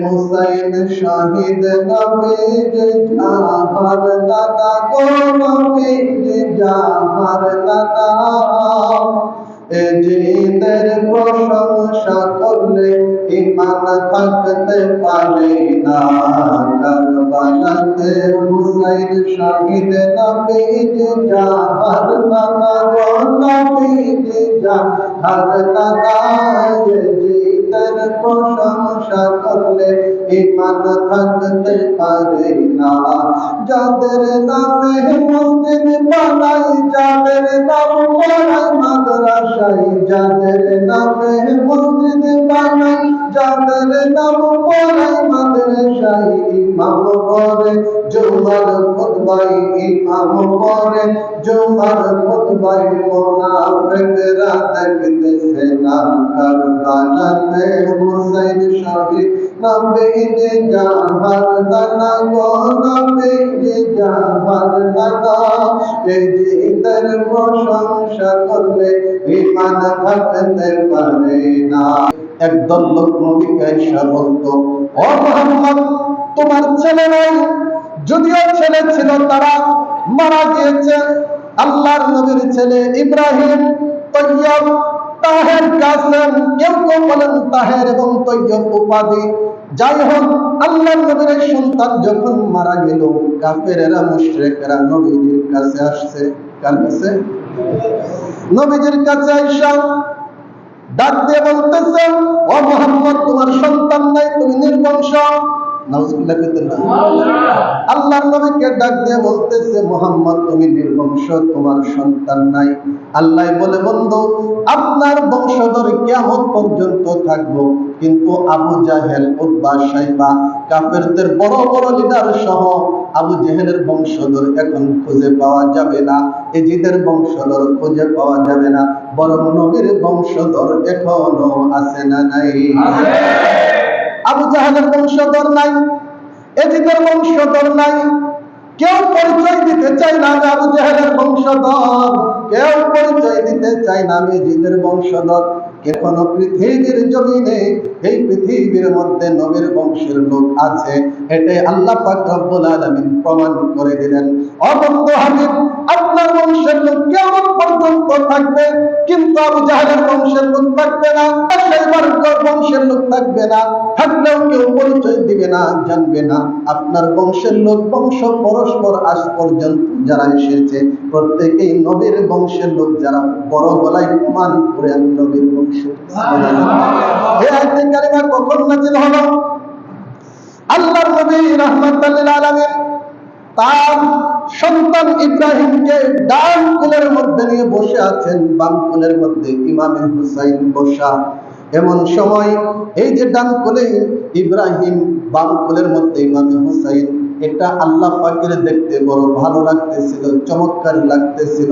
হুসাইন শহীদ নবীজি জাহার দাদা গো নবীজি জাহার দাদা জিদের প্রশংসা করলে ঈমান থাকতে পারে না কারবালাতে হুসাইন শহীদ নবীজি জাহার দাদা গো নবীজি জাহার দাদা জিদের প্রশংসা করলে ঈমান থাকতে পারে না যাদের নামে মসজিদ বানাই যাদের নাম পড়াই মাদ্রাসায় যাদের নামে মসজিদ বানাই যাদের নাম পড়াই মাদ্রাসায় ইমাম পড়ে জুমার খুতবায় ইমাম পড়ে জুমার খুতবায় মুনাফিকরা দেখতেছে না কারবালাতে হুসাইন শহীদ নবীজি জাহার দাদা গো নবীজি জাহার দাদা জিদের প্রশংসা করলে ঈমান থাকতে পারে না। একদল লোক নবীকে এসে বলতো, ও মুহাম্মদ তোমার ছেলে নাই, যদিও ছেলে ছিল তারা মারা গিয়েছে। আল্লাহর নবীর ছেলে ইব্রাহিম, তৈয়ব, তাহের, কাসেম, কেউ কেউ বলেন তাহের এবং তৈয়ব উপাধি। যাই হোক, আল্লাহর নবীর সন্তান যখন মারা গেল, কাফেরেরা মুশরিকরা নবীজির কাছে আসছে। কার কাছে? নবীজির কাছে আইসা ডাক দিয়ে বলতেছে, ও মুহাম্মদ তোমার সন্তান নাই, তুমি নির্বংশ। নাউজুবিল্লাহ কইতেন না? আল্লাহর নবীকে ডাক দিয়ে বলতেছে, মুহাম্মদ তুমি নির্বংশ, তোমার সন্তান নাই। আল্লাহ বলে, বন্ধু আপনার বংশধর কিয়ামত পর্যন্ত থাকবো, কিন্তু আবু জাহেল, উতবা, শাইবা, কাফেরদের বড় বড় লিডার সহ আবু জেহেলের বংশধর এখন খুঁজে পাওয়া যাবে না, এজিদের বংশধর খুঁজে পাওয়া যাবে না, বরং নবীর বংশধর এখনো আছে না নাই? আবু জাহেলের বংশধর নাই, এজিদের বংশধর নাই। কেউ পরিচয় দিতে চায় না আমি আবু জাহেলের বংশধর, কেউ পরিচয় দিতে চায় না আমি এজিদের বংশধর। এখনো পৃথিবীর জমিনে, এই পৃথিবীর মধ্যে নবীর বংশের লোক আছে, এটাই আল্লাহ পাক রব্বুল আলামিন প্রমাণ করে দিলেন। অবন্ধ হাবিব, আপনার বংশের লোক কিয়ামত পর্যন্ত থাকবে, কিন্তু আবু জাহেলের বংশের লোক থাকবে না, শাইবার বংশের লোক থাকবে না, থাকলেও কেউ পরিচয় দিবে না, জানবে না। আপনার বংশের লোক, বংশ পরস্পর আজ পর্যন্ত যারা এসেছে প্রত্যেকেই নবীর বংশের লোক, যারা বড় গলায় প্রমাণ করে আমি নবীর বংশ। এই আয়াতে কারিমা কখন নাযিল হলো? আল্লাহর নবী রাহমাতুল লিল আলামিন তার সন্তান ইব্রাহিমকে ডান কোলের মধ্যে নিয়ে বসে আছেন, বাম কোলের মধ্যে ইমামে হুসাইন বসা। এমন সময় এই যে ডান কোলে ইব্রাহিম, বাম কোলের মধ্যে ইমামে হুসাইন, এটা আল্লাহ পাকের দেখতে বড় ভালো লাগতেছিল, চমৎকার লাগতেছিল।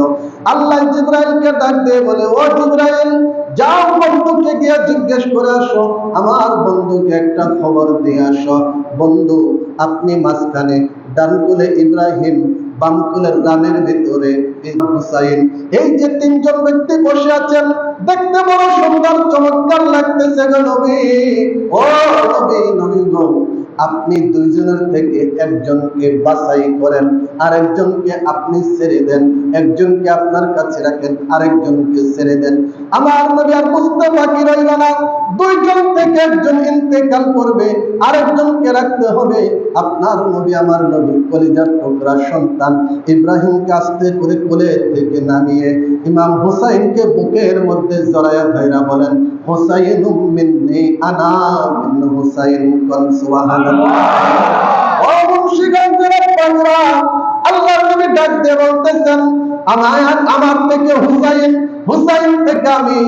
আল্লাহ জিবরাইলকে ডাক দিয়ে বলে, ও জিবরাইল, যাও বন্ধুকে গিয়ে জিজ্ঞেস করে আসো, আমার বন্ধুকে একটা খবর দিয়ে আসো। বন্ধু আপনি মাঝখানে, ডান কোলে ইব্রাহিম, বাম কোলের রানের ভিতরে হুসাইন, এই যে তিনজন ব্যক্তি বসে আছেন, দেখতে বড় সুন্দর চমৎকার লাগতেছে গো নবী। ও নবী, নবী গো, আপনি দুইজনের থেকে একজনকে বাছাই করেন, আরেকজনকে আপনি ছেড়ে দেন, একজনকে আপনার কাছে রাখেন, আরেকজনকে ছেড়ে দেন। আমার নবী আর বুঝতে বাকি রইল না, দুইজন থেকে একজন ইন্তেকাল করবে, আরেকজনকে রাখতে হবে। আপনার নবী, আমার নবী কলিজার টুকরা সন্তান ইব্রাহিমকে আস্তে করে কোলে থেকে নামিয়ে ইমাম হুসাইনকে বুকের মধ্যে জড়ায়া ধইরা বলেন, হুসাইনুম মিন্নি আনা মিন হুসাইন, কোন সুবহানাল্লাহ। ও মুন্সিগঞ্জের বাংলা, আল্লাহর নবী ডাক দিয়ে বলতেছেন, আমার থেকে হুসাইন, হুসাইন থেকে আমি,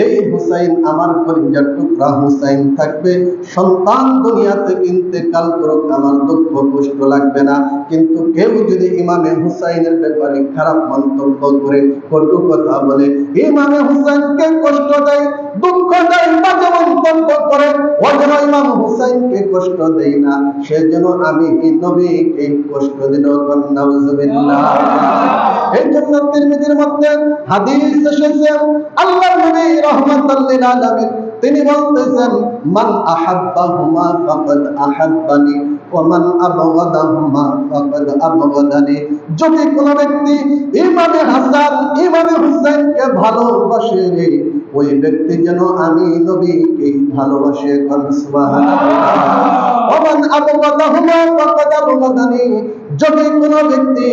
এই হুসাইন আমার কলিজার টুকরা হুসাইন থাকবে। সন্তান দুনিয়াতে ইন্তেকাল করুক, আমার দুঃখ কষ্ট লাগবে না, কিন্তু কেউ যদি ইমামে হুসাইনের ব্যাপারে খারাপ মন্তব্য করে, কটু কথা বলে, ইমামে হুসাইনকে কষ্ট দেয়, দুঃখ দেয়, বাজে মন্তব্য করে, ওই ইমাম হুসাইন হুসাইনকে কষ্ট দেই না, সেজন্য আমি নবীকে কষ্ট দিল। নাউজুবিল্লাহ। এই জন্য তিরমিজির মধ্যে হাদিস এসেছে, আল্লাহর নবী রাহমাতাল লিল আলামিন তিনি বলতেছেন, মান আহাব্বাহুমা ফাকাদ আহাব্বানি ওয়া মান আবগাদাহুমা ফাকাদ আবগাদানি। যদি কোন ব্যক্তি ইমামে হাসান ইমামে হুসাইনকে ভালোবাসে, ওই ব্যক্তি যেন আমি নবীকে ভালোবাসে। সুবহানাল্লাহ। ওয়া মান আবগাদাহুমা ফাকাদ আবগাদানি। যদি কোন ব্যক্তি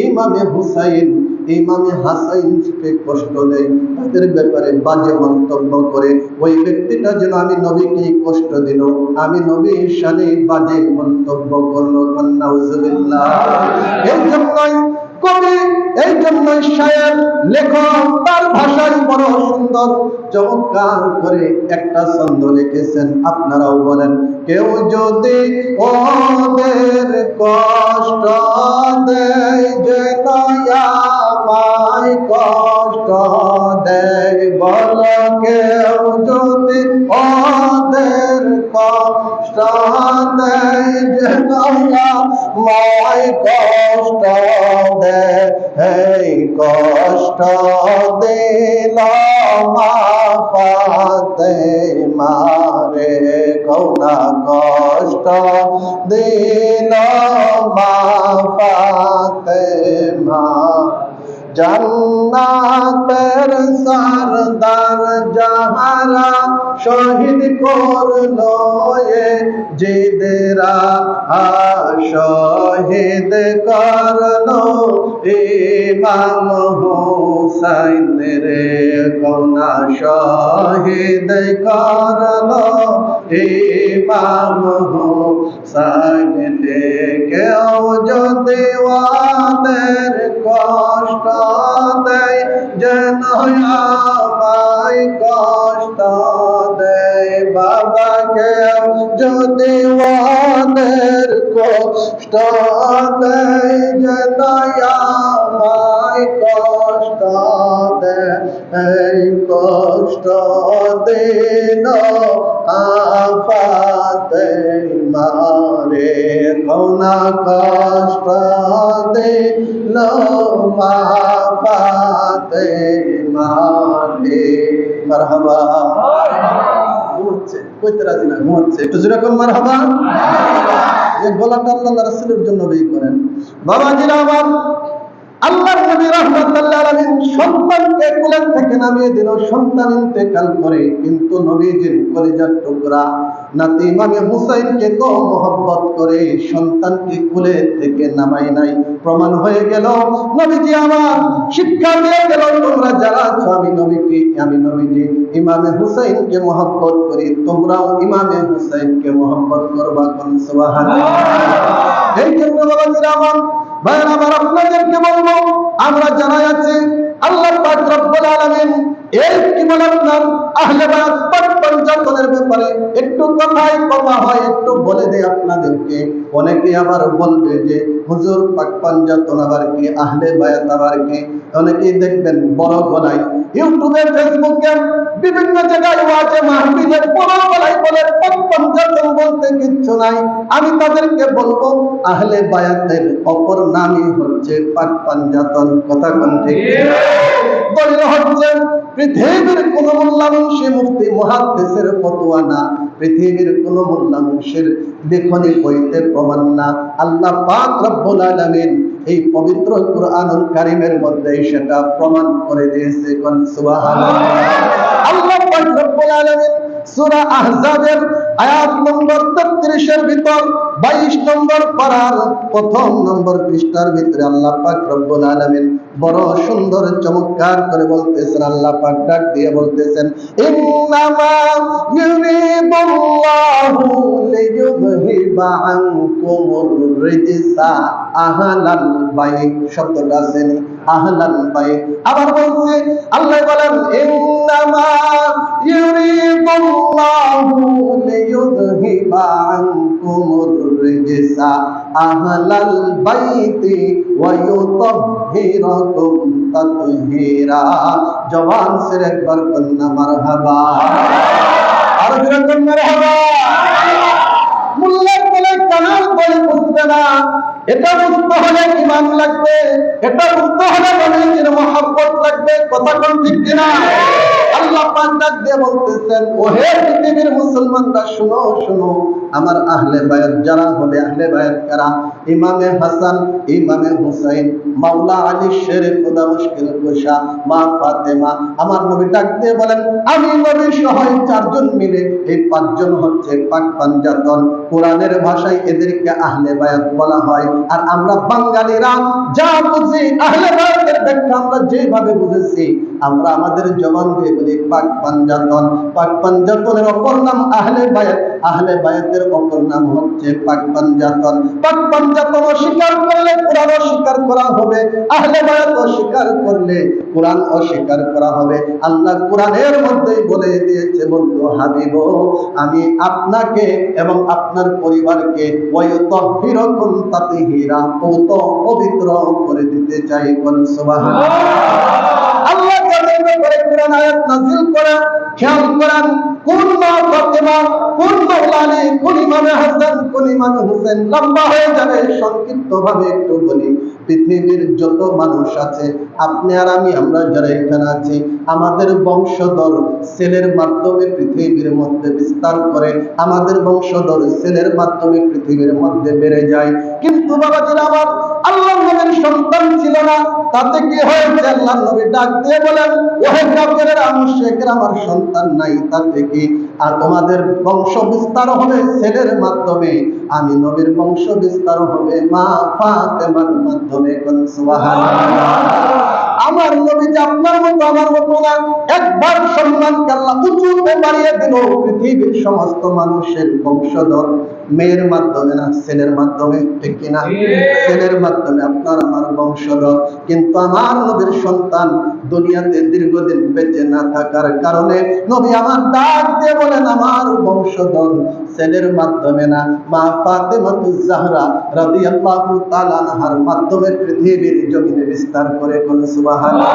ইমামে হুসাইন ইমামে হাসাইনকে কষ্ট দেয়, তাদের ব্যাপারে বাজে মন্তব্য করে, ওই ব্যক্তিটা যেন আমি নবীকে কষ্ট দিল, আমি নবীর শানে বাজে মন্তব্য করলো। নাউজুবিল্লাহ। এই জন্যই কবি, এই জন্যই শায়ের লেখক তার ভাষায় বড় সুন্দর চমৎকার করে একটা ছন্দ লিখেছেন। আপনারাও বলেন, কেউ যদি ওদের কষ্ট দেয়, যেন আমায় কষ্ট দেয়। বল, কেউ যদি ওদের কষ্ট দেয়, যেন আমায় কষ্ট দেয়। এই কষ্ট দিল মা ফাতেমারে, কওনা কষ্ট দিল মা ফাতেমা। জান্নাতের সরদার যাহারা শহীদ করলো এ জিদেরা, শহীদ করলো ইমাম হুসাইন রে, কওনা শহীদ করলো ইমাম হুসাইন রে। কেউ যদি ওদের কষ্ট দেয়, যেন আমায় কষ্ট দেয়। বাবা, কেউ যদি ওদের কষ্ট দেয়, যেন আমায় কষ্ট দেয়। এই কষ্ট দিল ফাতেমারে, কওনা কষ্ট দিল মা ফাতেমারে। মারহাবা। ঘুমাচ্ছে, কইতে রাজি না, ঘুমাচ্ছে। একটু জোরে কোন মারহাবা। এই গলাটা আল্লাহ রাসূলের জন্য বের করেন। বাবাজিরা আমার, আল্লাহর নবী রাহমাতুল্লাহ আলাইহি সন্তানকে কোলে থেকে নামিয়ে দিল। সন্তান ইন্তেকাল করে, কিন্তু নবীজির কলিজার টুকরা নাতি ইমামে হুসাইনকে তো মহব্বত করে সন্তানকে কোলে থেকে নামাই নাই। প্রমাণ হয়ে গেল, নবীজি আমার শিক্ষা দিয়ে গেল, তোমরা যারা আছো আমি নবীজি ইমামে হুসাইনকে মহব্বত করি, তোমরাও ইমামে হুসাইনকে মহব্বত করবা। সুবহানাল্লাহ। এই জন্য বাবাজিরা আমার, ভাইরা আমার, আপনাদেরকে বলবো, আমরা যারা আছি আল্লাহ পাক রব্বুল আলামিন এই কি বলে আপনার আহলে বায়াত পঞ্চায়েতের ব্যাপারে একটু কথাই কথা হয়, একটু বলে দেই আপনাদেরকে। অনেকে আবার বলবে যে হুজুর পাক পঞ্চায়েত আবার কি, আহলে বায়াত আবার কি। অনেকেই দেখবেন বড় গলায় ইউটিউবে ফেসবুকে বিভিন্ন জায়গায় ওয়াজে মাহফিলে বড় গলায় বলে পাক পঞ্চায়েত বলতে কিচ্ছু নাই। আমি তাদেরকে বলবো, আহলে বায়াতের অপর নামই হচ্ছে পাক পঞ্চায়েত। কথা কোন ঠিক? দলিল হচ্ছে পৃথিবীর কোন মোল্লা মুন্সি মুফতি মুহাদ্দিসের ফতোয়া না, পৃথিবীর কোন মোল্লা মুন্সির লেখনী বইতে প্রমাণ না। আল্লাহ পাক রব্বুল আলামিন এই পবিত্র কুরআনুল কারীমের মধ্যে সেটা প্রমাণ করে দিয়েছে। কোন সুবহানাল্লাহ। আল্লাহ পাক রব্বুল আলামিন সূরা আহজাবের আয়াত নম্বর 33 এর ভিতর 22 নম্বর পারার প্রথম নম্বর পৃষ্ঠার ভিতরে আল্লাহ পাক রব্বুল আলামিন বড় সুন্দর চমৎকার করে বলতেছেন। আল্লাহ পাক ডাক দিয়ে বলতেছেন, ইন্নামা ইউরিদুল্লাহু লিইয়ুযহিবা আনকুমুর রিজসা আহলাল বাইত। শব্দটা আছে আহলাল বাইত। আবার বলছে আল্লাহ বলেন, ইন্নামা ইউরিদুল্লাহু লিইয়ুযহিবা আনকুমুর রিজসা আহলাল বাইতি ওয়া ইউতাহহিরাকুম তাতহীরা। জবান से একবার বলনা মারহাবা। আর জোরে বলনা মারহাবা। এটা বুঝতে হলে ঈমান লাগবে, এটা বুঝতে হলে নবীজির মহব্বত লাগবে। কথা কোন ঠিক কিনা? আল্লাহ পাক ডাক দিয়ে বলতেছেন, ওহে পৃথিবীর মুসলমানরা শুনো শুনো, আমার আহলে বায়াত যারা হবে, আহলে বায়াত কারা? ইমামে হাসান, ইমামে হুসাইন, মাওলা আলী শেরে খোদা মুশকিল কুশা, মা ফাতেমা। আমার নবী ডাক দিয়ে বলেন, আমি নবী সহ চারজন মিলে এই পাঁচজন হচ্ছে পাক পাঞ্জাতন। কোরআনের ভাষায় এদেরকে আহলে বায়াত বলা হয়। আর আমরা বাঙালিরা যা বুঝি আহলে বায়াতের ব্যাখ্যা আমরা যেভাবে বুঝেছি, আমরা আমাদের জবান দিয়ে বলি পাক পাঞ্জাতন। পাক পাঞ্জাতনের অপর নাম আহলে বায়াত, আহলে বায়াতের অপর নাম হচ্ছে পাক পাঞ্জাতন। পাক পাঞ্জাতন অস্বীকার করলে কোরআন অস্বীকার করা হবে, আহলে বায়াত অস্বীকার করলে কোরআন অস্বীকার করা হবে। আল্লাহ কোরআনের মধ্যেই বলে দিয়েছে, বন্ধু হাবিব, আমি আপনাকে এবং আপনার পরিবারকে ওয়ায়ুতাহহিরুকুম তাতহীরা, পবিত্র করে দিতে চাই। কোন সুবহানাল্লাহ। আল্লাহ জমিন করে কোরআন আয়াত নাযিল করে, খেয়াল করেন, কোন মা ফাতেমা, কোন মাওলা আলী, কোন ইমামে হাসান, কোন ইমামে হুসাইন। লম্বা হয়ে যাবে, সংক্ষিপ্ত ভাবে একটু বলি। পৃথিবীর যত মানুষ আছে, আপনি আর আমি, আমরা যারা এখানে আছি, আমাদের বংশধর সেলের মাধ্যমে পৃথিবীর মধ্যে বিস্তার করে, আমাদের বংশধর সেলের মাধ্যমে পৃথিবীর মধ্যে বেড়ে যায়। কিন্তু বাবাজিরা আমার, আল্লাহ নবীর সন্তান ছিল না, তাতে কি হয়েছে? আল্লাহ নবী ডাক দিয়ে বলেন, ওহে কাফেরেরা, মুশরিকরা, আমার সন্তান নাই, তাতে কি? আর তোমাদের বংশ বিস্তার হবে ছেলের মাধ্যমে, আমি নবীর বংশ বিস্তার হবে মা ফাতেমার মাধ্যমে। কোন সুবহানাল্লাহ। আমার নবী যে আপনার মতো আমার মতো না, একবার সম্মানকে আল্লাহ উঁচুতে বাড়িয়ে দিল। পৃথিবীর সমস্ত মানুষের বংশধর মেয়ের মাধ্যমে না, ছেলের মাধ্যমে। ঠিক কিনা? ছেলের মাধ্যমে আপনার আমার বংশধর। কিন্তু আমার নবীর সন্তান দুনিয়াতে দীর্ঘদিন বেঁচে না থাকার কারণে নবী আমার ডাক দিয়ে বলেন, আমার বংশধর ছেলের মাধ্যমে না, মা ফাতেমাতুজ জাহরা রাদিয়াল্লাহু তাআলা আনহার মাধ্যমে পৃথিবীর জমিনে বিস্তার করে। কোন সুবহানাল্লাহ।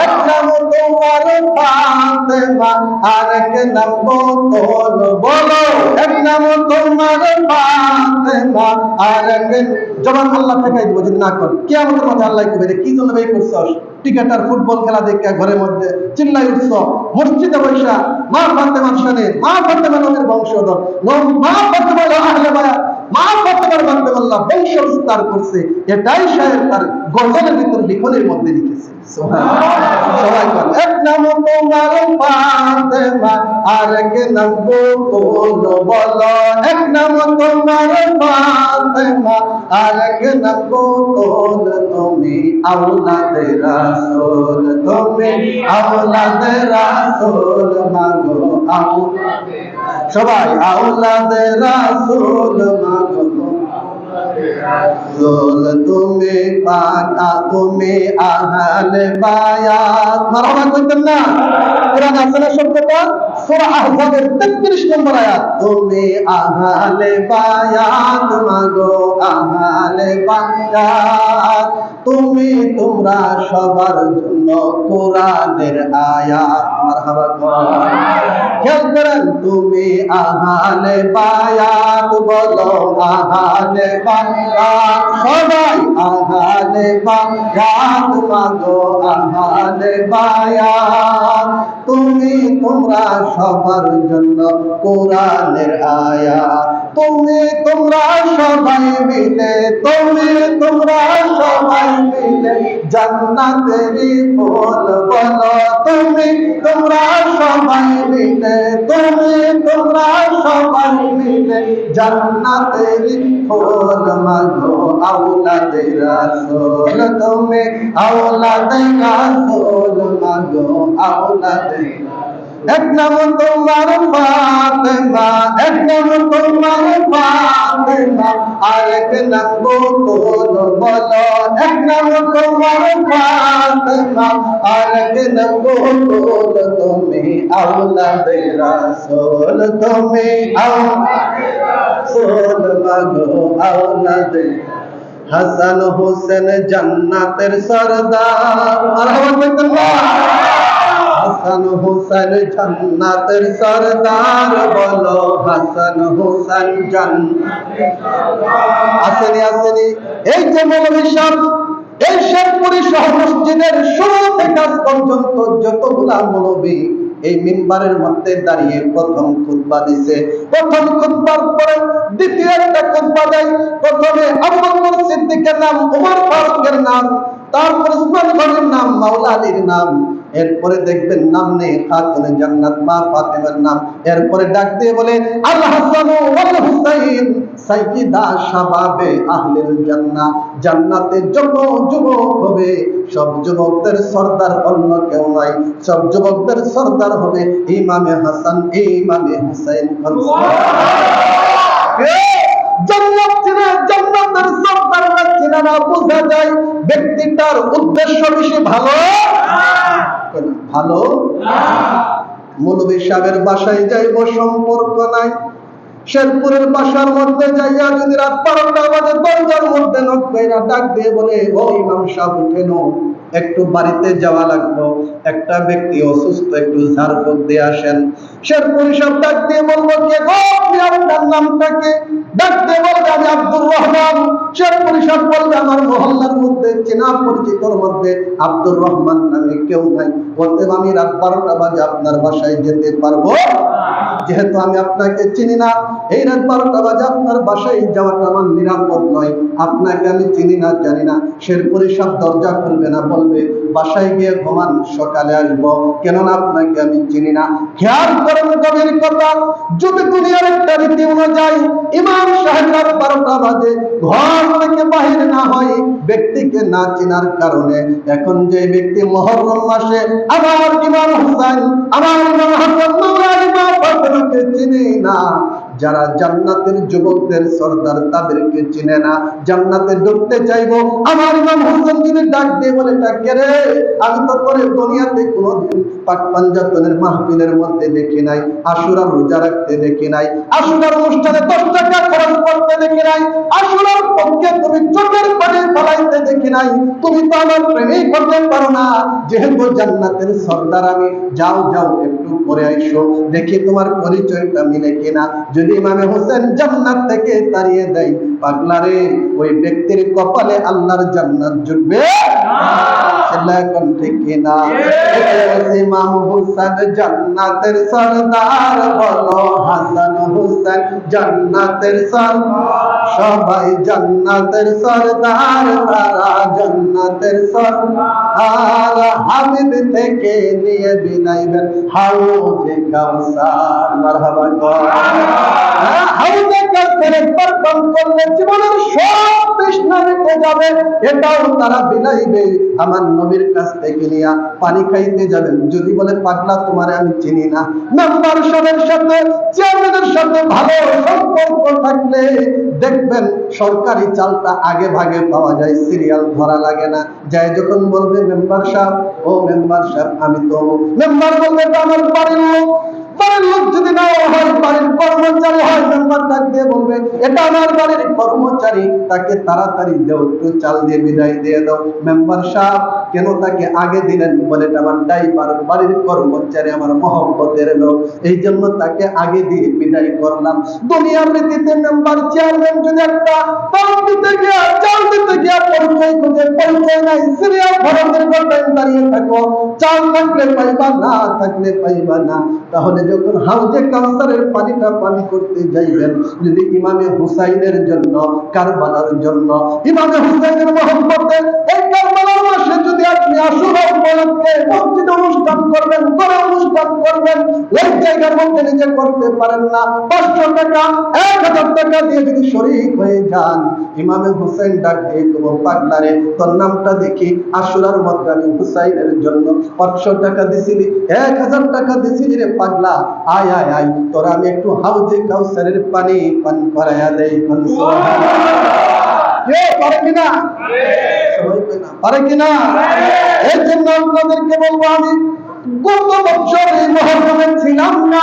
এক নাম তোমার ফাতেমা, আরেক নাম বোতল, বলো। এক নাম তোমার ফাতেমা, আরেক জবান আল্লাহ ঠেকাই দিব যদি না কর। কিয়ামতের মাঠে আল্লাহ কইবে, কি জন্য এই করছস? ক্রিকেট আর ফুটবল খেলা দেখে ঘরের মধ্যে চিল্লাই উঠছ, মসজিদে বৈশা মা ফাতেমার শানে, মা ফাতেমা নবীর বংশধর, মা ফাতেমা আহলে বায়াত, মা ফাতেমার মাধ্যমে আল্লাহ বংশ বিস্তার করছে। এটাই শায়ের তার গজলের ভিতর লিখনের মধ্যে লিখেছে। সুবহানাল্লাহ। সবাই বলেন, এক নাম তোমার ফাতেমা, আরেক নাম বোতল, বলো। এক নাম তোমার ফাতেমা, আরেক নাম বোতল, তুমি আওলাদে রাসূল, তুমি আওলাদে রাসূল, মাগো আওলাদে, সবাই আওলাদে রাসূল, মাগো রাসূল, তুমি পাকা, তুমি আহলে বায়াত। মারহাবা কইতেন না? কোরআন আছে না শব্দটা? সূরা আহজাবের 33 নম্বর আয়াত, তুমি আহলে বায়াত, মাগো আহলে বায়াত, তুমি তোমরা সবার জন্য কোরআনের আয়াত। মারহাবা খেয়াল করেন, তুমি আহলে বায়াত, বলো আহলে বায়াত, সবাই আহলে বায়াত, মাগো আহলে বায়াত, তুমি তোমরা সবার জন্য কোরআনের আয়াত। তুমি তোমরা সবাই মিলে, তুমি তোমরা সবাই মিলে জান্নাতেরই ফুল, বলো। তুমি তোমরা সবাই মিলে, তুমি তোমরা সবাই মিলে জান্নাতেরই ফুল, মাগো আওলাদে রাসূল, তুমি আওলাদে রাসূল, মাগো আওলাদে। এক নাম তোমার ফাতেমা, এক নাম তোমার ফাতেমা, আরেক নাম বোতল, বলো। এক নাম তোমার ফাতেমা, আরেক নাম বোতল, তুমি আওলাদে রাসূল, তুমি আওলাদে রাসূল, মাগো আওলাদে। হাসান হোসেন জান্নাতের সরদার। মারহাবা কইতেন না? হাসান হুসাইন জান্নাতের সরদার, বলো হাসান হুসাইন জান্নাতের সরদার। আসেনি আসেনি। এই যে মৌলভী সাহেব, এই শেরপুরি সহ মসজিদের শুরু থেকে আজ পর্যন্ত যতগুলা মৌলভী এই মিম্বারের মধ্যে দাঁড়িয়ে প্রথম খুতবা দিছে, প্রথম খুতবার পরে দ্বিতীয় একটা খুতবা দেয়। প্রথমে আবু বকর সিদ্দিকের নাম, ওমর ফারুকের নাম, তারপর উসমান গনির নাম, মাওলা আলীর নাম, এরপরে দেখবেন নাম নেই খাতুনে জান্নাত মা ফাতেমার নাম। এরপরে ডাক দিয়ে বলে আল হাসান ওয়াল হুসাইন সাইয়্যিদা শাবাবে আহলিল জান্নাহ, জান্নাতে যত যুবক হবে সব যুবকদের সরদার অন্য কেউ নয়, সব যুবকদের সরদার হবে ইমামে হাসান ইমামে হুসাইন। জান্নাত চেনা, জান্নাতের সরদাররা চেনা না, বোঝা যায় ব্যক্তিটার উদ্দেশ্য বেশি ভালো ভালো না। মৌলভী সাহেবের বাসায় যাইব সম্পর্ক নাই, শেরপুরের বাসার মধ্যে যাইয়া যদি রাত 12টা বাজে দরজার মধ্যে নক কইরা ডাক দিয়ে বলে ও ইমাম সাহেব উঠেন, একটু বাড়িতে যাওয়া লাগবে, একটা ব্যক্তি অসুস্থ, একটু ঝাড়ফুঁক দিয়ে আসেন। শেরপুরি সাহেব ডাক দিয়ে বলবো কে গো, আপনি আপনার নামটা কি? ডাক দিয়ে বলবে আমি আব্দুর রহমান। শেরপুরি সাহেব বলবে আমার মহল্লার মধ্যে চেনা পরিচিতর মধ্যে আব্দুর রহমান নামে কেউ নাই, বলতে আমি রাত 12টা বাজে আপনার বাসায় যেতে পারবো? যেহেতু আমি আপনাকে চিনি না, এই রাত 12টা বাজে আপনার বাসায় যাওয়াটা আমার নিরাপদ নয়, আপনাকে আমি চিনি না জানি না। শেরপুরি সাহেব দরজা খুলবে না, বলবে বাসায় গিয়ে ঘুমান, সকালে আসবো, কেননা আপনাকে আমি চিনি না। খেয়াল করেন গভীর কথা, যদি দুনিয়ার একটা রীতি অনুযায়ী ইমাম সাহেব রাত 12টা বাজে ঘর থেকে বাহির না হয় ব্যক্তিকে না চেনার কারণে, এখন যে ব্যক্তি মুহররম মাসে আমার ইমাম হুসাইন, আমার ইমাম হাসান, আমার ইমাম ফাতেমাকে চিনে না, যারা জান্নাতের যুবকদের সরদার তাদেরকে চিনে না, জান্নাতে ঢুকতে চাইবো, আমার ইমাম হোসেন যদি ডাক দিয়ে বলে ডাকে রে, আমি তো পরে দুনিয়াতে কোনোদিন পাক পাঞ্জাতনের মাহফিলের মধ্যে দেখি নাই, আশুরার রোজা রাখতে দেখি নাই, আশুরার অনুষ্ঠানে 10 টাকা খরচ করতে দেখি নাই, আশুরার পক্ষে তুমি চোখের পানি ফলাইতে দেখি নাই, তুমি তো আমার প্রেমেই করতে পারো না, যেহেতু জান্নাতের সরদার আমি, যাও যাও একটু পরে আইসো, দেখি তোমার পরিচয়টা মিলে কিনা। যদি ইমামে হোসেন জান্নাত থেকে তাড়িয়ে দেয়, পাগলা রে, ওই ব্যক্তির কপালে আল্লাহর জান্নাত জুটবে না, এখন ঠিক না? ইমাম হোসেন জান্নাতের সরদার, বলো হাসান হোসেন জান্নাতের সরদার, সবাই জান্নাতের সরদার, তারা জান্নাতের সরদার, হাবিব থেকে নিয়ে বিনাইবেন হাউজে কাউসার। মারহাবা কর। হাউজে কাউসারের পান করলে জীবনের সব তৃষ্ণা মিটে যাবে, এটাও তারা বিলাইবে আমার নবীর কাছ থেকে নিয়ে পানি খাইতে যাবেন। যদি বলে পাগলা তোমারে আমি চিনি না, মেম্বার সাহেবের সাথে চেয়ারম্যানের সাথে ভালো সম্পর্ক থাকলে দেখবেন সরকারি চালটা আগে ভাগে পাওয়া যায়, সিরিয়াল ধরা লাগে না। যাই যখন বলবে মেম্বার সাহেব, ও মেম্বার সাহেব আমি তো, মেম্বার বলবে এটা আমার বাড়ির লোক, বাড়ির লোক যদি না হয় বাড়ির কর্মচারী হয়, মেম্বার ডাক দিয়ে বলবে এটা আমার বাড়ির কর্মচারী, তাকে তাড়াতাড়ি দেও, একটু চাল দিয়ে বিদায় দিয়ে দাও। মেম্বার সাহেব কেন তাকে আগে দিলেন? বলে এটা আমার ড্রাইভার, বাড়ির কর্মচারী, আমার মহব্বতের লোক, এই জন্য তাকে আগে দিয়ে বিদায় করলাম। দুনিয়ার রীতিতে মেম্বার চেয়ারম্যান যদি একটা চাল দিতে গিয়া পরিচয় খুঁজে পরিচয় নাই, সিরিয়াল ধরনের ঘটনায় দাঁড়িয়ে থাকো, চাল থাকলে পাইবা, না থাকলে পাইবা না। তাহলে যখন হাউজে কাউসারের পানিটা পান করতে যাইবেন, যদি ইমামে হুসাইনের জন্য, কারবালার জন্য, ইমামে হুসাইনের মহব্বতে এই কারবালার মাসে যদি আপনি আশুরা উপলক্ষে মসজিদে অনুষ্ঠান করবেন, ঘরে অনুষ্ঠান করবেন, ওই জায়গার মধ্যে নিজে করতে পারেন না, 500 টাকা 1000 টাকা দিয়ে যদি শরীক হয়ে যান, ইমামে হুসাইন ডাক দিয়ে বলবো পাগলারে তোর নামটা দেখি, আশুরার মধ্যে আমি হুসাইনের জন্য 500 টাকা দিছিলি, 1000 টাকা দিছিলি রে পাগলা, আয় আয় আয়, তোরা আমি একটু হাউজে কাউসারের পানি পান করাইয়া দেই। পারে কিনা? পারে কিনা? এর জন্য আপনাদেরকে বলবো, আমি গত বছর এই মহরমে ছিলাম না,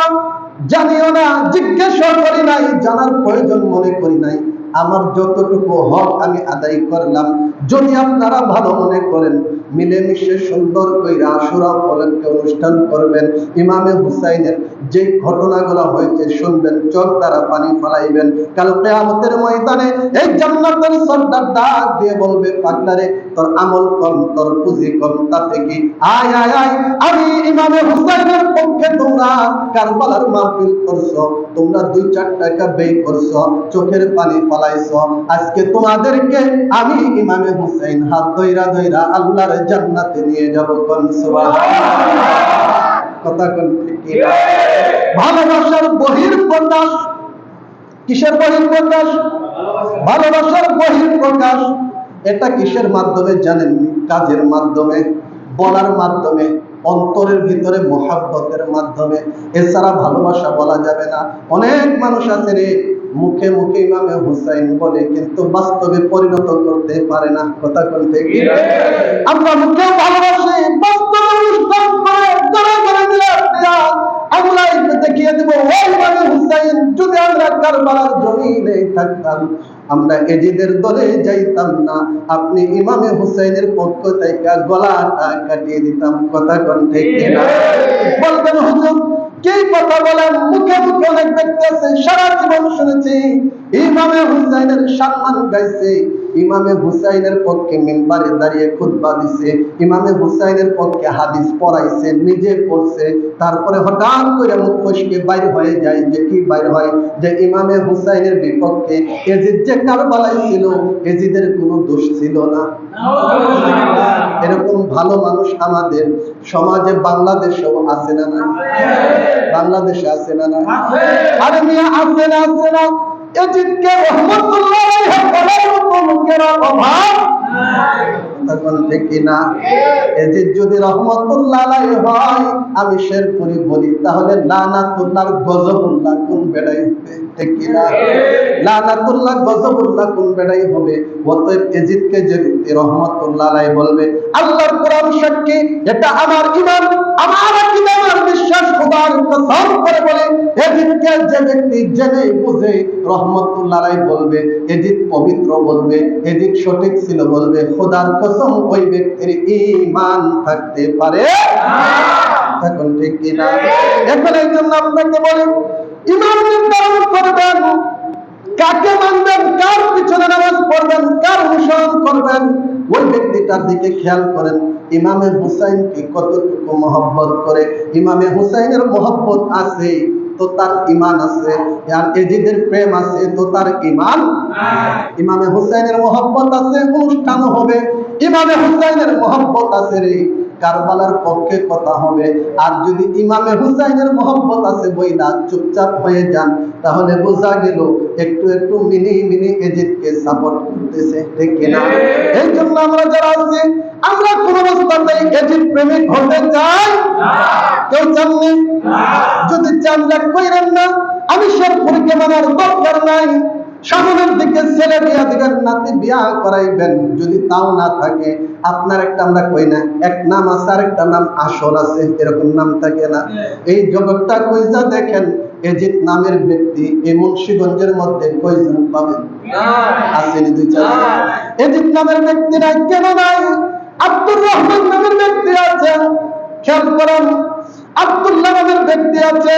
জানিও না, জিজ্ঞাসা করি নাই, জানার প্রয়োজন মনে করি নাই। আমার যতটুকু হক আমি আদায় করলাম। যদি আপনারা ভালো মনে করেন মিলেমিশে সুন্দর কইরা আশুরা উপলক্ষে অনুষ্ঠান করবেন, ইমামে হুসাইনের যে ঘটনাগুলো হয়েছে শুনবেন, চোখ দ্বারা পানি ফলাইবেন। কাল কিয়ামতের ময়দানে এই জান্নাতের সর্দার ডাক দিয়ে বলবে, পাগলারে তোর আমল কম, তোর পুঁজি কম, তাতে কি? আয় আয় আয়, আমি ইমামে হুসাইনের পক্ষে তোমরা কারবালার মাহফিল করছো, তোমরা 2-4 টাকা ব্যয় করছো, চোখের পানি ফলাইছো, আজকে তোমাদেরকে আমি ইমামে হুসাইন হাত ধইরা ধইরা আল্লাহর জান্নাতে নিয়ে যাব। কোন সুবহানাল্লাহ। কথা কোন ঠিক কি? ভালোবাসার বহিঃপ্রকাশ। কিসের বহিঃপ্রকাশ? ভালোবাসার বহিঃপ্রকাশ। এটা কিসের মাধ্যমে জানেন? কাজের মাধ্যমে, বলার মাধ্যমে, অন্তরের ভিতরে মহাব্বতের মাধ্যমে। এছাড়া ভালোবাসা বলা যাবে না। অনেক মানুষ আছে রে, মুখে মুখে ইমামে হুসাইন বলে কিন্তু বাস্তবে পরিণত করতে পারে না। কথা বলতে কি? আমরা মুখে ভালোবাসি, বাস্তবে অনুষ্ঠান করে ধরে ধরে দিলে আমরা একটু দেখিয়ে দেব ওই ইমামে হুসাইন। যদি আমরা কারবালার জমিনে থাকতাম, আমরা এজিদের দলে যাইতাম না, আপনি ইমামে হুসাইনের পক্ষ থেকে গলাটা কাটিয়ে দিতাম। কথা কোন ঠিক কিনা? বলবেন হুজুর কি কথা বলেন? মুখে মুখে অনেক ব্যক্তি আছে, সারা জীবন শুনেছি ইমামে হুসাইনের সম্মান গাইছে, ইমামে হুসাইনের পক্ষে মিম্বারে দাঁড়িয়ে খুতবা দিছে, ইমামে হুসাইনের পক্ষে হাদিস পড়াইছে, নিজে পড়ছে, তারপরে হঠাৎ করে মুখ ফসকে বাইর হয়ে যায়। যে কি বাইর হয়? যে ইমামে হুসাইনের বিপক্ষে এজিদ যে কারবালায় ছিল, এজিদের কোনো দোষ ছিল না। এরকম ভালো মানুষ আমাদের সমাজে বাংলাদেশেও আছে না? না বাংলাদেশে আছে না? না আরে মিয়া আছে না? আছে না? এজিদকে রহমতুল্লাহ আলাইহি বলার মতো লোকের অভাব তখন ঠিক না? এজিদ যদি রহমতুল্লাহ আলাইহি হয়, আমি শেরপুরি বলি, তাহলে লানাতুল্লাহর গজবুল্লাহ কোন বেড়াই হবে? ঠিক না? লানাতুল্লাহ গজবুল্লাহ কোন বেড়াই হবে? অতএব এজিদকে যে ব্যক্তি রহমতুল্লাহ আলাইহি বলবে, আল্লাহর কোরআন সাক্ষী, এটা আমার ঈমান, আমার আকীদা, আমার বিশ্বাস, খোদার কসম করে বলে, এজিদকে যে ব্যক্তি জেনে বুঝে রহমতুল্লাহ আলাইহি বলবে, এজিদ পবিত্র বলবে, এজিদ সঠিক ছিল বলবে, খোদার কসম ওই ব্যক্তির ঈমান থাকতে পারে না। এখন ঠিক কি না? এখন এই জন্য আপনাকে বলি, ঈমান নির্ধারণ করবেন, কাকে মানবেন, কার পিছনে নামাজ পড়বেন, কার অনুসরণ করবেন, ওই ব্যক্তিটার দিকে খেয়াল করেন। ইমামে হুসাইনকে কতটুকু মহব্বত করে। ইমামে হুসাইনের মহব্বত আছে তো তার ঈমান আছে, আর এজিদের প্রেম আছে তো তার ঈমান নাই। ইমামে হুসাইনের মহব্বত আছে, অনুষ্ঠান হবে। ইমামে হুসাইনের মহব্বত আছে রে, কারবালার পক্ষে কথা হবে। আর যদি ইমামে হুসাইনের মহব্বত আছে বইলা চুপচাপ হয়ে যান, তাহলে বোঝা গেল একটু একটু মিনি মিনি এজিদকে সাপোর্ট করতেছে। ঠিক কিনা? এই জন্য আমরা যারা আছি, আমরা কোন অবস্থাতেই এজিদ প্রেমিক হতে চাই না। কেউ চাননি? যদি চান কইরেন না, আমি শেরপুরকে মানার দরকার নাই। সামনের দিকে ছেলে বিয়া দিবেন, নাতি বিয়া করাইবেন। যদি তাও না থাকে, আপনার একটা আমরা কই না, এক নাম আছে আর একটা নাম আসর আছে, এরকম নাম থাকে না? এই জগৎটা কইজা দেখেন, এজিদ নামের ব্যক্তি এই মুন্সিগঞ্জের মধ্যে কয়জন পাবেন? আসেনি 2-4। এজিদ নামের ব্যক্তি নাই। কেন নাই? আব্দুর রহমান নামের ব্যক্তি আছে, খেয়াল করেন, আব্দুল্লাহ নামের ব্যক্তি আছে,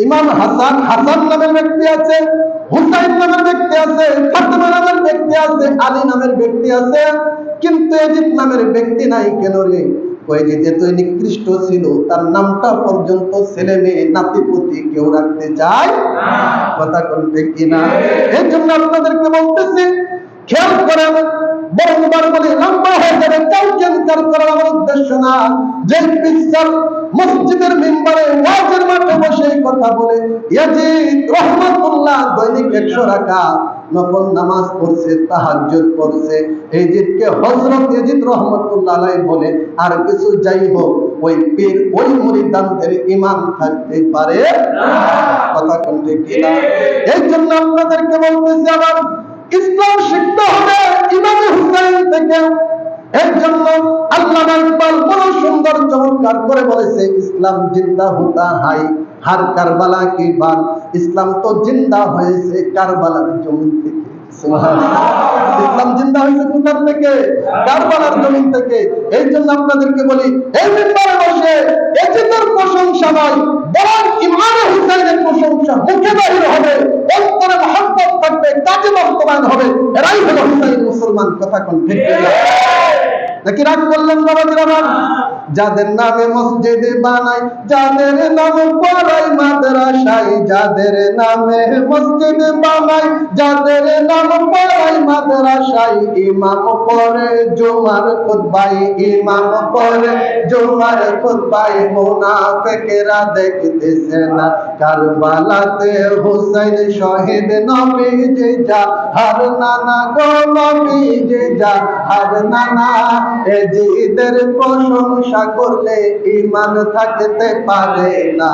ইমাম হাসান হাসান নামের ব্যক্তি আছে, হুসাইন নামের ব্যক্তি আছে, ফাতেমা নামের ব্যক্তি আছে, আলী নামের ব্যক্তি আছে, কিন্তু এজিদ নামের ব্যক্তি নাই। কেন রে? ওই যে এত নিকৃষ্ট ছিল, তার নামটা পর্যন্ত ছেলে মেয়ে নাতিপুতি কেউ রাখতে চায় না। কথা বলতে কিনা? এই জন্য আপনাদেরকে বলতেছি, খেয়াল করেন। বারবার বলি, লম্বা হয়ে যাবে, কেউ ক্যান্সার করার আমার উদ্দেশ্য না। যে পিকচার মসজিদের মিম্বারে ওয়াজের মাঠে বসে কথা বলে, ইয়াজিদ রহমাতুল্লাহ দৈনিক 100 রাকাত নফল নামাজ পড়ছে, তাহাজ্জুদ পড়ছে, এজিদকে হযরত এজিদ রহমাতুল্লাহ আলাইহি বলে, আর কিছু যাই হোক, ওই পীর ওই মুরিদানদের ঈমান থাকতে পারে না। কথা কোন ঠিক কিনা? এই জন্য আপনাদেরকে বলতেছি, আবার ইসলাম শিখতে হবে ইমামে হুসাইন থেকে। এর জন্য আল্লামা ইকবাল বড় সুন্দর চমৎকার করে বলেছে, ইসলাম জিন্দা হতা হাই হার কারবালা কি বাত, ইসলাম তো জিন্দা হয়েছে কারবালার জমিন থেকে। ইসলাম জিন্দা হয়েছে কোথা থেকে? কারবালার জমিন থেকে। এই জন্য আপনাদেরকে বলি, এই মিম্বরে বসে এজিদের প্রশংসা নয়, বরং ইমামে হুসাইনের প্রশংসা মুখে বাহির হবে, অন্তরে মহব্বত থাকবে, কাজে বাস্তবায়ন হবে। এরাই হলো হুসাইন মুসলমান। কথা কোন ঠিক নাকি রাগ করলেন বাবাজির আমার? যাদের নামে মসজিদ বানাই, যাদের নাম পড়াই মাদ্রাসায়, যাদের নামে মসজিদ বানাই, যাদের নাম পড়াই মাদ্রাসায়, ইমাম পড়ে জুমার খুতবায়, ইমাম পড়ে জুমার খুতবায়, মুনাফিকরা দেখতেছে না কারবালাতে হুসাইন শহীদ নবীজি জাহার নানা গো নবীজি জাহার নানা। এজিদের প্রশংসা করলে ইমান থাকতে পারে না।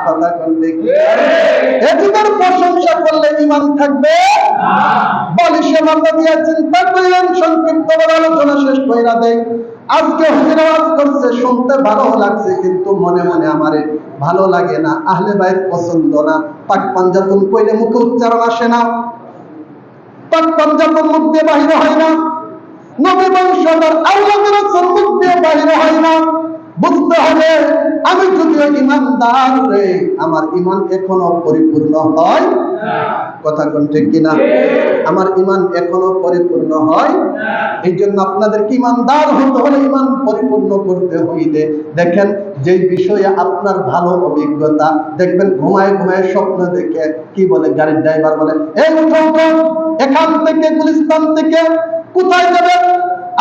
কথা কোন দেখি? এজিদের প্রশংসা করলে ইমান থাকবে না। বলিসে মাথা দিয়ে চিন্তা করেন, সংক্ষিপ্ত আলোচনা শেষ কইরা দেই। আজকে হুজুর আওয়াজ করছে, শুনতে ভালো লাগছে, কিন্তু মনে মনে আমারে ভালো লাগে না, আহলে বাইত পছন্দ না। পাক পাঞ্জাতন কইলে মুখে উচ্চারণ আসে না, পাক পাঞ্জাতন মুখ দিয়ে বাহির হয় না, নবী বংশধর আল্লাহর রাসূল মুখ দিয়ে বাহির হয় না। বুঝতে হবে, আমি যদিও ইমানদার রে, আমার ইমান এখনো পরিপূর্ণ হয় না। কথা কোন ঠিক কিনা? আমার ইমান এখনো পরিপূর্ণ হয় না। এই জন্য আপনাদেরকে ইমানদার হতে হলে, ইমান পরিপূর্ণ করতে হইলে, দেখেন যে বিষয়ে আপনার ভালো অভিজ্ঞতা, দেখবেন ঘুমায় ঘুমায় স্বপ্ন দেখে কি বলে, গাড়ির ড্রাইভার বলে, এই উঠো উঠো, এখান থেকে গুলিস্তান থেকে কোথায় যাবেন?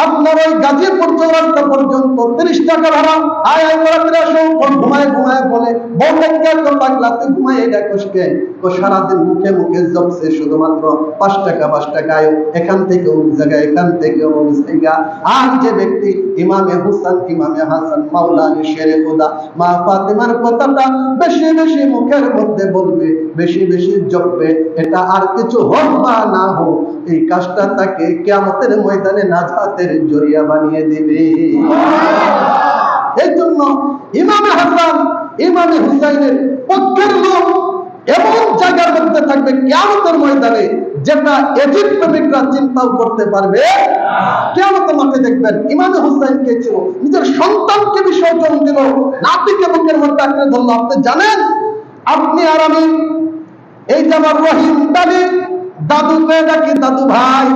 আপনার ওই গাজীপুর চৌরাস্তা পর্যন্ত 30 টাকা ভাড়া, আয় আয় করে ফিরে আসো। ঘুমায় ঘুমায় বলে, বউ দেখতে তো পাগলা, তুই ঘুমায় এটা কষ্টে। ও সারাদিন মুখে মুখে জপছে শুধুমাত্র 5 টাকা 5 টাকা আয়, এখান থেকে অমুক জায়গায়, এখান থেকে অমুক জায়গা। আর যে ব্যক্তি ইমামে হুসাইন, ইমামে হাসান, মাওলা আলী শেরে খোদা, মা ফাতেমার কথাটা বেশি বেশি মুখের মধ্যে বলবে, বেশি বেশি জপবে, এটা আর কিছু হোক বা না হোক, এই কাজটা তাকে কিয়ামতের ময়দানে নাজাতের জরিয়া বানিয়ে দিবে। এই জন্য ইমামে হাসান, ইমামে হুসাইনের পক্ষের লোক এমন জায়গার মধ্যে থাকবে কিয়ামতের ময়দানে, যেটা এজিদ প্রেমিকরা চিন্তাও করতে পারবে। কিয়ামতের মাঠে দেখবেন ইমামে হুসাইনকে ছিল, নিজের সন্তানকে বিসর্জন দিল, নাতিকে বুকের মধ্যে আঁকড়ে ধরলো। আপনি জানেন, আপনি আর আমি, এই যে আমার রহিম দালি, দাদুকে ডাকি দাদু ভাই,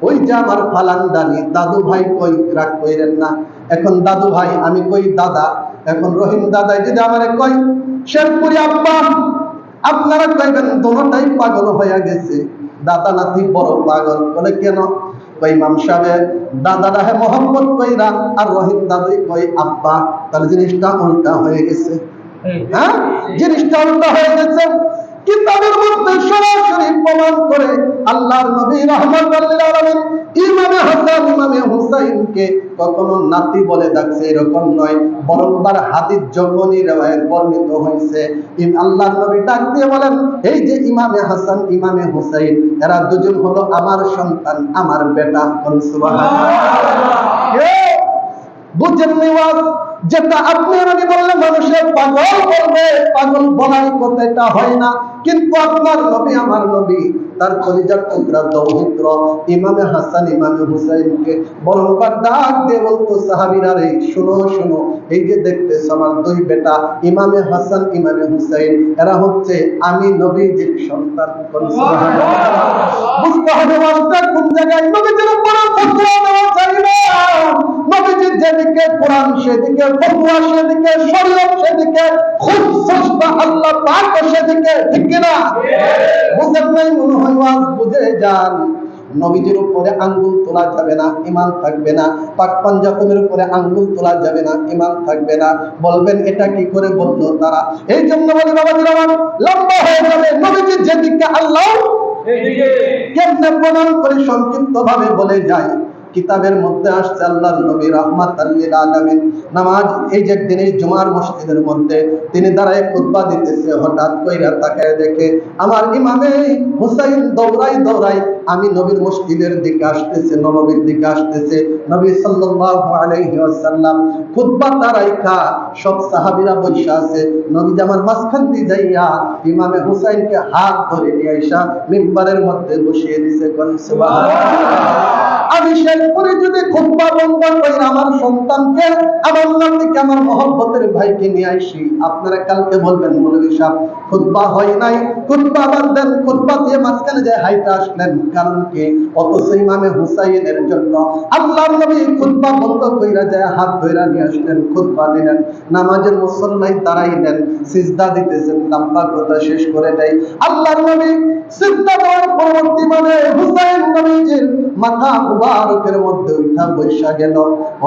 ওই যে আমার ফালান্দানি দাদু ভাই, কই রাগ কইরেন না। এখন দাদু ভাই, আমি কই দাদা। এখন রহিম দাদাই যদি আমারে কই শেরপুরি আব্বা, আপনারা কইবেন দোনোটাই পাগল হয়ে গেছে, দাদা নাতি বড় পাগল। বলে কেন? কই ইমাম সাহেব দাদারা হে মোহাম্মদ কইরা, আর রহিম দাদুই কই আব্বা। তাহলে জিনিসটা উল্টা হয়ে গেছে। হ্যাঁ, জিনিসটা উল্টা হয়ে গেছে। কিতাবের মধ্যে সরাসরি প্রমাণ করে আল্লাহর নবী রাহমাতুল লিল আলামিন ইমামে হাসান, ইমামে হুসাইনকে কখনো নাতি বলে ডাকছে এরকম নয়, বরং বার হাদিস যখনই riwayat বর্ণিত হয়েছে, আল্লাহর নবী ডাক দিয়ে বলেন, এই যে ইমামে হাসান, ইমামে হুসাইন, এরা দুজন হলো আমার সন্তান, আমার বেটা। সুবহানাল্লাহ। বুঝেন নিওয়াজ, যেটা আপনি আমি বললে মানুষের পাগল বলবে, পাগল বলাই কথাটা হয় না। কিন্তু আপনার নবী, আমার নবী, তার কলিজার টুকরা দৌহিত্র ইমামে হাসান, ইমামে হুসাইনকে বরংবার ডাক দিয়ে বলতো, সাহাবীরা রে শুনো শুনো, এই যে দেখতেছ আমার দুই বেটা ইমামে হাসান, ইমামে হুসাইন, এরা হচ্ছে আমি নবীজির সন্তান। বুঝতে হবে মাস্টার কোন জায়গায় নবীজির উপর ফতোয়া দেওয়া যাবে না। নবীজির যেদিকে কোরআন সেদিকে, ফতোয়া সেদিকে, শরীয়ত সেদিকে, খুশস বা আল্লাহ পাক সেদিকে, ঠিক কিনা? বুঝেন নাই মনে হয়? ওয়াজ বুঝে যান। নবীজির উপরে আঙ্গুল তোলা যাবে না, ঈমান থাকবে না। পাক পাঞ্জাতনের উপরে আঙ্গুল তোলা যাবে না, ঈমান থাকবে না। বলবেন এটা কি করে বললো তারা? এই জন্য বলি বাবাজির আমার, লম্বা হয়ে যাবে। নবীজির যেদিকে আল্লাহ সেদিকে কেমনে প্রমাণ করে সংক্ষিপ্ত ভাবে বলে যায়। কিতাবের মধ্যে আসছে আল্লাহর নবী রাহমাতাল লিল আলামিন নামাজ এই যে দিনে জুমার মসজিদের মধ্যে তিনি দাঁড়ায় খুতবা দিতেছে, হঠাৎ কইরা তাকায় দেখে আমার ইমামে হুসাইন দৌড়াই দৌড়াই আমি নবীর মসজিদের দিকে আসতেছে, নববীর দিকে আসতেছে। নবী সাল্লাল্লাহু আলাইহি ওয়াসাল্লাম খুতবা তারাইকা সব সাহাবীরা বসে আছে, নবী জামার মাঝখান দিয়ে যাইয়া ইমামে হুসাইনকে হাত ধরে নিয়ে আইসা মিম্বারের মধ্যে বসিয়ে দিয়েছে। কোন সুবহানাল্লাহ। আমি শেষ করে যদি খুতবা বন্ধ করি আমার সন্তানকে, আমার নাতিকে, আমার মহব্বতের ভাইকে নিয়ে আসি, আপনারা কালকে বলবেন মৌলভী সাহেব খুতবা হয় নাই, খুতবা বাদ দেন, খুতবা দিয়ে মাঝখানে যে হাইটা আসলেন কারণ কি? অথচ ইমামে হুসাইনের জন্য আল্লাহর নবী খুতবা বন্ধ কইরা যায় হাত ধইরা নিয়ে আসলেন, খুতবা দিলেন, নামাজের মুসল্লাই দাঁড়াইলেন, সিজদা দিতেছেন, লম্বা কথা শেষ করে দেয় আল্লাহর নবী সিজদা দেওয়ার পরবর্তী মানে হুসাইন নবীজির মাথা মুবারকের মধ্যে উঠা বৈশা গেল।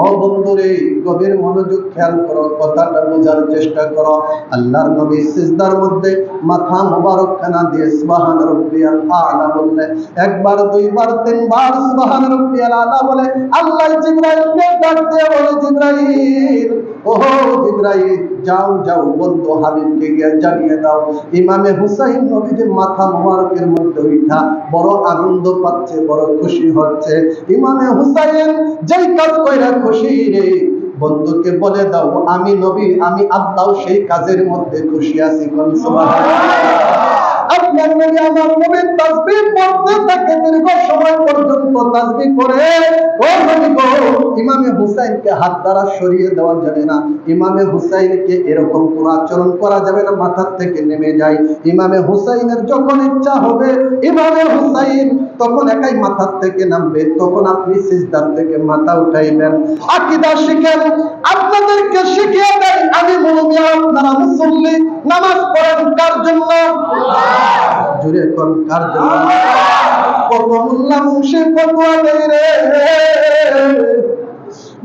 ও বন্ধুরে, গভীর মনোযোগ খেয়াল করো, কথাটা বোঝার চেষ্টা করো। আল্লাহর নবী সিজদার মধ্যে মাথা মুবারক খানা দিয়ে সুবহান রাব্বিয়াল আ'লা বললেন, একবার দুইবার তিনবার সুবহান রাব্বিয়াল আ'লা বলে আল্লাহ জিবরাইলকে ডাক দিয়ে বলে, জিবরাইল, ওহো জিবরাইল, যাও যাও বন্ধু হাবিবকে গিয়ে জানিয়ে দাও ইমামে হুসাইন নবীজির মাথা মুবারকের মধ্যে উঠা বড় আনন্দ পাচ্ছে, বড় খুশি হচ্ছে। ইমামে হুসাইন যেই কাজ কইরা খুশি রে, বন্ধুকে বলে দাও আমি নবী, আমি আল্লাহ সেই কাজের মধ্যে খুশি আছি। কোন সুবহানাল্লাহ। আপনার নবী আমার নবী তাসবিহ পড়তে থাকে, দীর্ঘ সময় পর্যন্ত তাসবিহ করে। ও নবী গো, ইমামে হুসাইনকে হাত দ্বারা সরিয়ে দেওয়া যাবে না, ইমামে হুসাইনকে এরকম কোন আচরণ করা যাবে না মাথার থেকে নেমে যায়। ইমামে হুসাইনের যখন ইচ্ছা হবে ইমামে হুসাইন তখন একাই মাথার থেকে নামবে, তখন আপনি সিজদার থেকে মাথা উঠাইবেন। আকীদা শিখেন, আপনাদেরকে শিখিয়ে দেয় আমি মুমিন, আপনারা মুসল্লি, নামাজ পড়েন কার জন্য? জুড়ে কোন কার জন্য? কত মোল্লা মুশরিক ফতোয়া দেয় রে,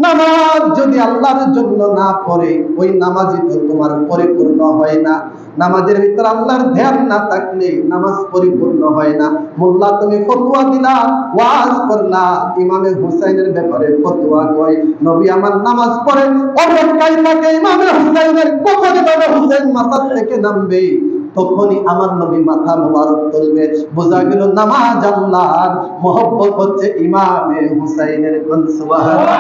নামাজ যদি আল্লাহর জন্য না পড়ে ওই নামাজই তো তোমার পরিপূর্ণ হয় না। নামাজের ভিতর আল্লাহর ধ্যান না থাকলে নামাজ পরিপূর্ণ হয় না। মোল্লা তুমি ফতোয়া দিলা, ওয়াজ করলা, ইমামে হুসাইনের ব্যাপারে ফতোয়া কয় নবী আমার নামাজ পড়ে, অপেক্ষায় থাকে ইমামে হুসাইনের কখন ইমামে হুসাইন মাথার থেকে নামবে তখনই আমার নবী মাথা মুবারক তুলবে। বোঝা গেল নামাজ আল্লাহর, মহব্বত হচ্ছে ইমামে হুসাইনের। কোন সুবহানাল্লাহ।